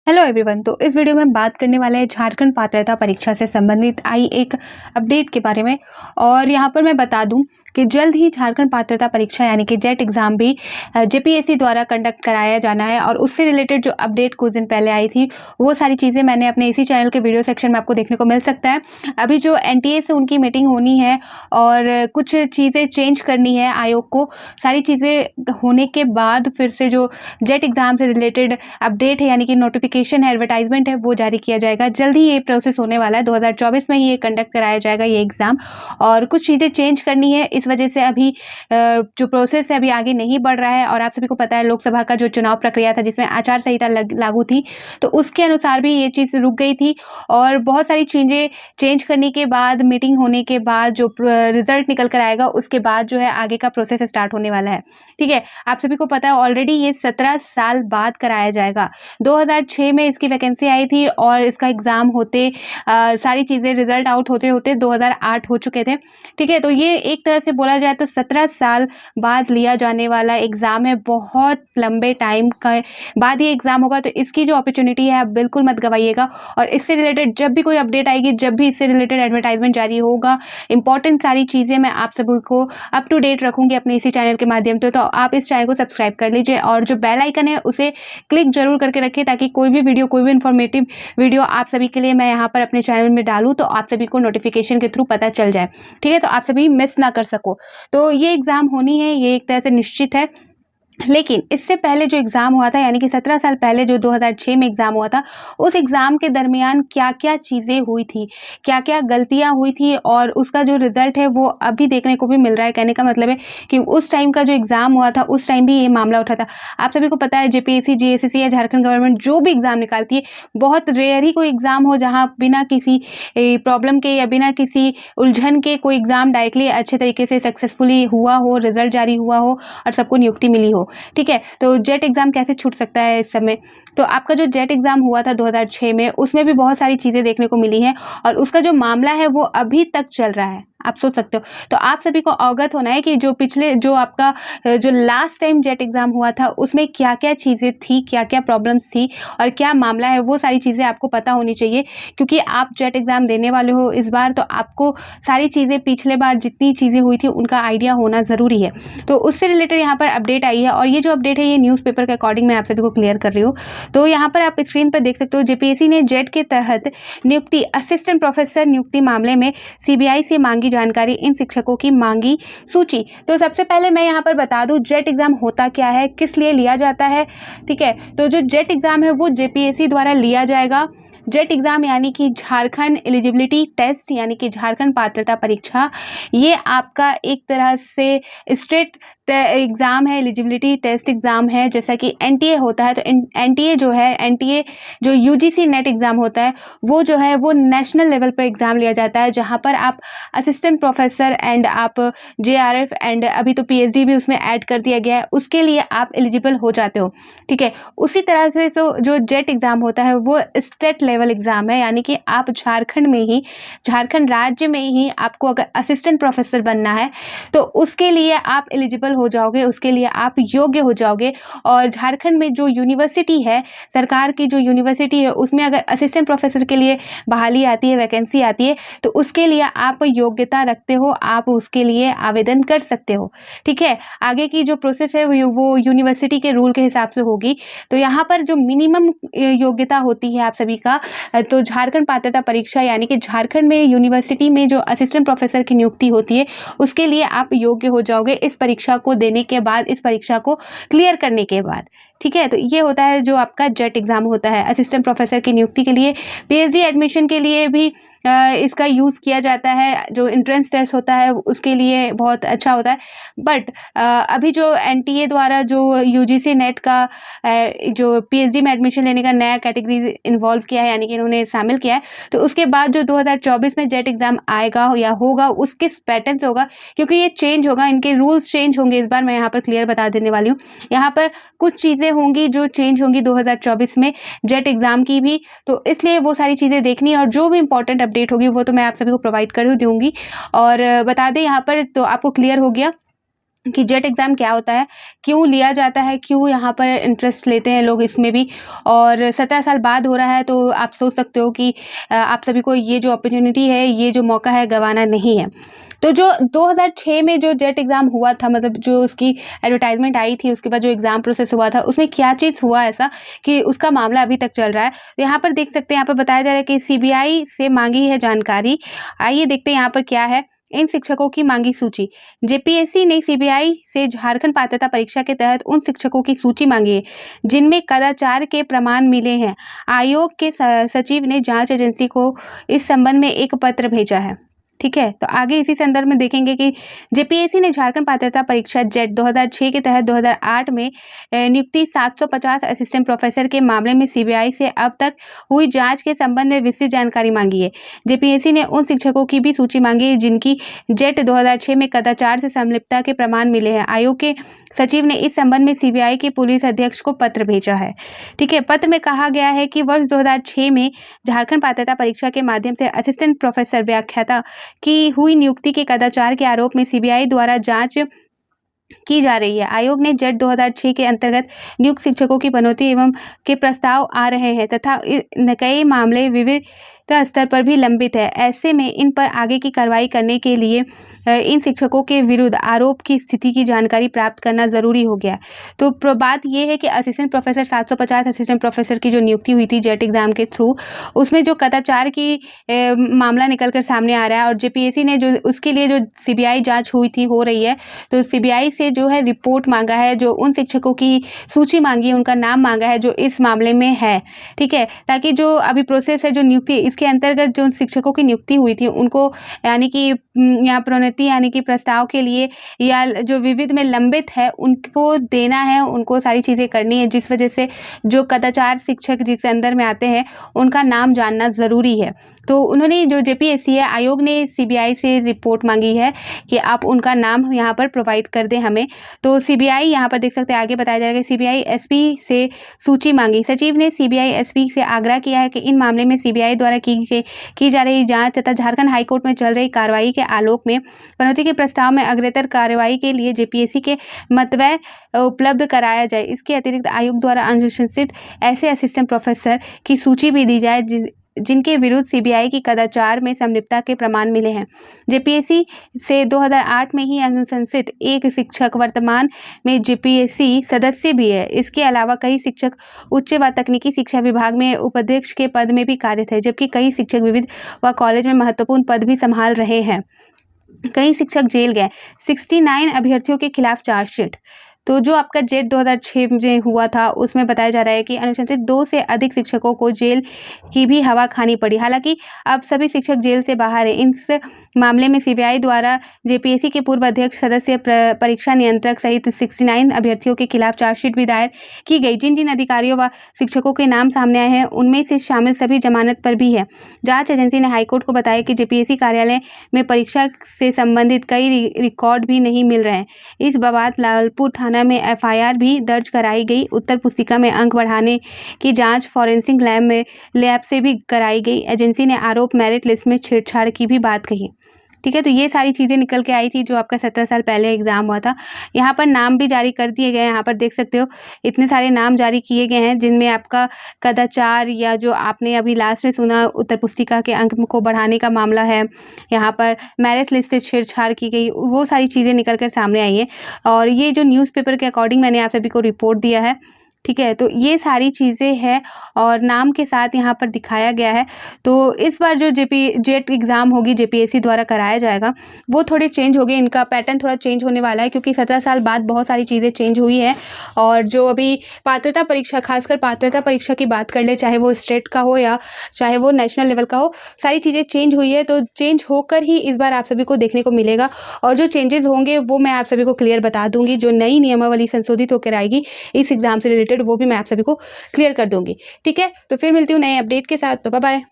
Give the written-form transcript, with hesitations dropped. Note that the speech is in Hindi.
Hello everyone. तो इस वीडियो में बात करने वाले हैं झारखंड पात्रता परीक्षा से संबंधित आई एक अपडेट के बारे में। और यहाँ पर मैं बता दूं कि जल्द ही झारखंड पात्रता परीक्षा यानी कि जेट एग्ज़ाम भी जेपीएससी द्वारा कंडक्ट कराया जाना है। और उससे रिलेटेड जो अपडेट कुछ दिन पहले आई थी वो सारी चीज़ें मैंने अपने इसी चैनल के वीडियो सेक्शन में आपको देखने को मिल सकता है। अभी जो एनटीए से उनकी मीटिंग होनी है और कुछ चीज़ें चेंज करनी है आयोग को, सारी चीज़ें होने के बाद फिर से जो जेट एग्ज़ाम से रिलेटेड अपडेट है यानी कि नोटिफिकेशन है, एडवर्टाइजमेंट है, वो जारी किया जाएगा। जल्द ही ये प्रोसेस होने वाला है, 2024 में ही ये कंडक्ट कराया जाएगा ये एग्ज़ाम। और कुछ चीज़ें चेंज करनी है, इस वजह से अभी जो प्रोसेस है अभी आगे नहीं बढ़ रहा है। और आप सभी को पता है लोकसभा का जो चुनाव प्रक्रिया था जिसमें आचार संहिता लागू थी, तो उसके अनुसार भी ये चीज़ रुक गई थी। और बहुत सारी चीज़ें चेंज करने के बाद, मीटिंग होने के बाद जो रिजल्ट निकल कर आएगा उसके बाद जो है आगे का प्रोसेस स्टार्ट होने वाला है। ठीक है, आप सभी को पता है ऑलरेडी ये 17 साल बाद कराया जाएगा। 2006 में इसकी वैकेंसी आई थी और इसका एग्ज़ाम होते सारी चीज़ें रिजल्ट आउट होते होते 2008 हो चुके थे। ठीक है, तो ये एक तरह से बोला जाए तो 17 साल बाद लिया जाने वाला एग्ज़ाम है। बहुत लंबे टाइम का बाद ये एग्ज़ाम होगा, तो इसकी जो अपॉर्चुनिटी है आप बिल्कुल मत गवाइएगा। और इससे रिलेटेड जब भी कोई अपडेट आएगी, जब भी इससे रिलेटेड एडवर्टाइजमेंट जारी होगा, इंपॉर्टेंट सारी चीज़ें मैं आप सभी को अप टू डेट रखूँगी अपने इसी चैनल के माध्यम से। तो आप इस चैनल को सब्सक्राइब कर लीजिए और जो बेल आइकन है उसे क्लिक जरूर करके रखिए, ताकि कोई भी वीडियो, कोई भी इन्फॉर्मेटिव वीडियो आप सभी के लिए मैं यहाँ पर अपने चैनल में डालूँ तो आप सभी को नोटिफिकेशन के थ्रू पता चल जाए। ठीक है, तो आप सभी मिस ना कर सको। तो ये एग्ज़ाम होनी है, ये एक तरह से निश्चित है। लेकिन इससे पहले जो एग्ज़ाम हुआ था यानी कि 17 साल पहले जो 2006 में एग्ज़ाम हुआ था, उस एग्ज़ाम के दरमियान क्या-क्या चीज़ें हुई थी, क्या-क्या गलतियाँ हुई थी और उसका जो रिज़ल्ट है वो अभी देखने को भी मिल रहा है। कहने का मतलब है कि उस टाइम का जो एग्ज़ाम हुआ था उस टाइम भी ये मामला उठा था। आप सभी को पता है जेपीएससी, जीएसएससी या झारखंड गवर्नमेंट जो भी एग्ज़ाम निकालती है, बहुत रेयर ही कोई एग्ज़ाम हो जहाँ बिना किसी प्रॉब्लम के या बिना किसी उलझन के कोई एग्ज़ाम डायरेक्टली अच्छे तरीके से सक्सेसफुली हुआ हो, रिज़ल्ट जारी हुआ हो और सबको नियुक्ति मिली हो। ठीक है, तो जेट एग्ज़ाम कैसे छूट सकता है इस समय? तो आपका जो जेट एग्ज़ाम हुआ था 2006 में, उसमें भी बहुत सारी चीज़ें देखने को मिली हैं और उसका जो मामला है वो अभी तक चल रहा है। आप सोच सकते हो। तो आप सभी को अवगत होना है कि जो पिछले जो आपका जो लास्ट टाइम जेट एग्ज़ाम हुआ था उसमें क्या-क्या चीज़ें थी, क्या-क्या प्रॉब्लम्स थी और क्या मामला है, वो सारी चीज़ें आपको पता होनी चाहिए। क्योंकि आप जेट एग्ज़ाम देने वाले हो इस बार, तो आपको सारी चीज़ें पिछले बार जितनी चीज़ें हुई थी उनका आइडिया होना ज़रूरी है। तो उससे रिलेटेड यहाँ पर अपडेट आई है और ये जो अपडेट है ये न्यूज़पेपर के अकॉर्डिंग मैं आप सभी को क्लियर कर रही हूँ। तो यहाँ पर आप स्क्रीन पर देख सकते हो, जेपीएससी ने जेट के तहत नियुक्ति, असिस्टेंट प्रोफेसर नियुक्ति मामले में सीबीआई से मांगी जानकारी, इन शिक्षकों की मांगी सूची। तो सबसे पहले मैं यहाँ पर बता दूं जेट एग्ज़ाम होता क्या है, किस लिए लिया जाता है। ठीक है, तो जो जेट एग्ज़ाम है वो जेपीएससी द्वारा लिया जाएगा। जेट एग्ज़ाम यानी कि झारखंड एलिजिबिलिटी टेस्ट यानी कि झारखंड पात्रता परीक्षा, ये आपका एक तरह से स्टेट एग्ज़ाम है, एलिजिबिलिटी टेस्ट एग्ज़ाम है। जैसा कि एनटीए होता है, तो एनटीए जो है, एनटीए जो यूजीसी नेट एग्ज़ाम होता है वो जो है वो नेशनल लेवल पर एग्ज़ाम लिया जाता है, जहाँ पर आप असिस्टेंट प्रोफेसर एंड आप जेआरएफ एंड अभी तो पीएचडी भी उसमें ऐड कर दिया गया है, उसके लिए आप एलिजिबल हो जाते हो। ठीक है, उसी तरह से जो जेट एग्ज़ाम होता है वो स्टेट लेवल एग्ज़ाम है, यानी कि आप झारखंड में ही, झारखंड राज्य में ही आपको अगर असिस्टेंट प्रोफेसर बनना है तो उसके लिए आप एलिजिबल हो जाओगे, उसके लिए आप योग्य हो जाओगे। और झारखंड में जो यूनिवर्सिटी है, सरकार की जो यूनिवर्सिटी है, उसमें अगर असिस्टेंट प्रोफेसर के लिए बहाली आती है, वैकेंसी आती है, तो उसके लिए आप योग्यता रखते हो, आप उसके लिए आवेदन कर सकते हो। ठीक है, आगे की जो प्रोसेस है वो यूनिवर्सिटी के रूल के हिसाब से होगी। तो यहाँ पर जो मिनिमम योग्यता होती है आप सभी का, तो झारखंड पात्रता परीक्षा यानी कि झारखंड में यूनिवर्सिटी में जो असिस्टेंट प्रोफेसर की नियुक्ति होती है उसके लिए आप योग्य हो जाओगे इस परीक्षा को देने के बाद, इस परीक्षा को क्लियर करने के बाद। ठीक है, तो ये होता है जो आपका जेट एग्ज़ाम होता है असिस्टेंट प्रोफेसर की नियुक्ति के लिए। पीएचडी एडमिशन के लिए भी इसका यूज़ किया जाता है। जो एंट्रेंस टेस्ट होता है उसके लिए बहुत अच्छा होता है। बट अभी जो एनटीए द्वारा जो यूजीसी नेट का जो पीएचडी में एडमिशन लेने का नया कैटेगरी इन्वॉल्व किया है, यानी कि इन्होंने शामिल किया है, तो उसके बाद जो 2024 में जेट एग्ज़ाम आएगा या होगा उस किस पैटर्न से होगा, क्योंकि ये चेंज होगा, इनके रूल्स चेंज होंगे इस बार। मैं यहाँ पर क्लियर बता देने वाली हूँ। यहाँ पर कुछ चीज़ें होंगी जो चेंज होंगी 2024 में जेट एग्ज़ाम की भी, तो इसलिए वो सारी चीज़ें देखनी, और जो भी इंपॉर्टेंट अपडेट होगी वो तो मैं आप सभी को प्रोवाइड कर दूँगी। और बता दें यहाँ पर, तो आपको क्लियर हो गया कि जेट एग्ज़ाम क्या होता है, क्यों लिया जाता है, क्यों यहाँ पर इंटरेस्ट लेते हैं लोग इसमें भी, और 17 साल बाद हो रहा है, तो आप सोच सकते हो कि आप सभी को ये जो अपॉर्चुनिटी है, ये जो मौका है, गंवाना नहीं है। तो जो 2006 में जो जेट एग्ज़ाम हुआ था, मतलब जो उसकी एडवर्टाइजमेंट आई थी, उसके बाद जो एग्ज़ाम प्रोसेस हुआ था, उसमें क्या चीज़ हुआ ऐसा कि उसका मामला अभी तक चल रहा है। तो यहाँ पर देख सकते हैं, यहाँ पर बताया जा रहा है कि सीबीआई से मांगी है जानकारी। आइए देखते हैं यहाँ पर क्या है। इन शिक्षकों की मांगी सूची। जेपीएससी ने सीबीआई से झारखंड पात्रता परीक्षा के तहत उन शिक्षकों की सूची मांगी है जिनमें कदाचार के प्रमाण मिले हैं। आयोग के सचिव ने जांच एजेंसी को इस संबंध में एक पत्र भेजा है। ठीक है, तो आगे इसी संदर्भ में देखेंगे कि जेपीएससी ने झारखंड पात्रता परीक्षा जेट 2006 के तहत 2008 में नियुक्ति 750 असिस्टेंट प्रोफेसर के मामले में सीबीआई से अब तक हुई जांच के संबंध में विस्तृत जानकारी मांगी है। जेपीएससी ने उन शिक्षकों की भी सूची मांगी है जिनकी जेट 2006 में कदाचार से संलिप्तता के प्रमाण मिले हैं। आयोग के सचिव ने इस संबंध में सीबीआई के पुलिस अध्यक्ष को पत्र भेजा है। ठीक है, पत्र में कहा गया है कि वर्ष 2006 में झारखंड पात्रता परीक्षा के माध्यम से असिस्टेंट प्रोफेसर व्याख्याता की हुई नियुक्ति के कदाचार के आरोप में सीबीआई द्वारा जांच की जा रही है। आयोग ने जेट 2006 के अंतर्गत नियुक्त शिक्षकों की पदोन्नति एवं के प्रस्ताव आ रहे हैं तथा कई मामले विविध स्तर पर भी लंबित है। ऐसे में इन पर आगे की कार्रवाई करने के लिए इन शिक्षकों के विरुद्ध आरोप की स्थिति की जानकारी प्राप्त करना जरूरी हो गया। तो बात यह है कि असिस्टेंट प्रोफेसर 750 असिस्टेंट प्रोफेसर की जो नियुक्ति हुई थी जेट एग्जाम के थ्रू, उसमें जो कदाचार की मामला निकलकर सामने आ रहा है और जेपीएससी ने जो उसके लिए जो सीबीआई जांच हुई थी हो रही है, तो सीबीआई से जो है रिपोर्ट मांगा है, जो उन शिक्षकों की सूची मांगी है, उनका नाम मांगा है जो इस मामले में है। ठीक है, ताकि जो अभी प्रोसेस है जो नियुक्ति, इसके अंतर्गत जो शिक्षकों की नियुक्ति हुई थी उनको यानी कि यहाँ प्रोन्नति यानी कि प्रस्ताव के लिए या जो विविध में लंबित है उनको देना है, उनको सारी चीज़ें करनी है, जिस वजह से जो कदाचार शिक्षक जिस अंदर में आते हैं उनका नाम जानना ज़रूरी है। तो उन्होंने जो जेपीएससी है, आयोग ने सीबीआई से रिपोर्ट मांगी है कि आप उनका नाम यहाँ पर प्रोवाइड कर दें हमें। तो सीबीआई यहाँ पर देख सकते हैं, आगे बताया जाएगा, सीबीआई एसपी से सूची मांगी। सचिव ने सीबीआई एसपी से आग्रह किया है कि इन मामले में सीबीआई द्वारा की जा रही जांच तथा झारखंड हाईकोर्ट में चल रही कार्रवाई के आलोक में पदोन्नति के प्रस्ताव में अग्रतर कार्रवाई के लिए जेपीएससी के मतव्य उपलब्ध कराया जाए। इसके अतिरिक्त आयोग द्वारा अनुशंसित ऐसे असिस्टेंट प्रोफेसर की सूची भी दी जाए जिनके विरुद्ध सीबीआई की कदाचार में संलिप्तता के प्रमाण मिले हैं। जेपीएससी से 2008 में ही अनुशंसित एक शिक्षक वर्तमान में जेपीएससी सदस्य भी है। इसके अलावा कई शिक्षक उच्च व तकनीकी शिक्षा विभाग में उपाध्यक्ष के पद में भी कार्यरत है, जबकि कई शिक्षक विविध व कॉलेज में महत्वपूर्ण पद भी संभाल रहे हैं। कई शिक्षक जेल गए। 69 अभ्यर्थियों के खिलाफ चार्जशीट। तो जो आपका जेट 2006 में हुआ था उसमें बताया जा रहा है कि अनुशंसित 2 से अधिक शिक्षकों को जेल की भी हवा खानी पड़ी। हालांकि अब सभी शिक्षक जेल से बाहर हैं। इस मामले में सीबीआई द्वारा जेपीएससी के पूर्व अध्यक्ष, सदस्य, परीक्षा नियंत्रक सहित 69 अभ्यर्थियों के खिलाफ चार्जशीट भी दायर की गई। जिन जिन अधिकारियों व शिक्षकों के नाम सामने आए हैं उनमें से शामिल सभी जमानत पर भी है। जांच एजेंसी ने हाईकोर्ट को बताया कि जेपीएससी कार्यालय में परीक्षा से संबंधित कई रिकॉर्ड भी नहीं मिल रहे हैं। इस बाबत लालपुर थाना में एफआईआर भी दर्ज कराई गई। उत्तर पुस्तिका में अंक बढ़ाने की जांच फॉरेंसिक लैब से भी कराई गई। एजेंसी ने आरोप मेरिट लिस्ट में छेड़छाड़ की भी बात कही। ठीक है, तो ये सारी चीज़ें निकल के आई थी जो आपका 17 साल पहले एग्ज़ाम हुआ था। यहाँ पर नाम भी जारी कर दिए गए हैं। यहाँ पर देख सकते हो इतने सारे नाम जारी किए गए हैं जिनमें आपका कदाचार या जो आपने अभी लास्ट में सुना उत्तर पुस्तिका के अंक को बढ़ाने का मामला है, यहाँ पर मैरिट लिस्ट से छेड़छाड़ की गई, वो सारी चीज़ें निकल कर सामने आई हैं। और ये जो न्यूज़पेपर के अकॉर्डिंग मैंने आप सभी को रिपोर्ट दिया है। ठीक है, तो ये सारी चीज़ें हैं और नाम के साथ यहाँ पर दिखाया गया है। तो इस बार जो जेट एग्ज़ाम होगी जेपीएससी द्वारा कराया जाएगा वो थोड़े चेंज हो गए, इनका पैटर्न थोड़ा चेंज होने वाला है क्योंकि 17 साल बाद बहुत सारी चीज़ें चेंज हुई हैं। और जो अभी पात्रता परीक्षा, खासकर पात्रता परीक्षा की बात कर ले, चाहे वो स्टेट का हो या चाहे वो नेशनल लेवल का हो, सारी चीज़ें चेंज हुई है। तो चेंज होकर ही इस बार आप सभी को देखने को मिलेगा और जो चेंजेस होंगे वो मैं आप सभी को क्लियर बता दूंगी। जो नई नियमावली संशोधित होकर आएगी इस एग्ज़ाम से रिलेटेड वो भी मैं आप सभी को क्लियर कर दूंगी। ठीक है, तो फिर मिलती हूँ नए अपडेट के साथ। तो बाय बाय।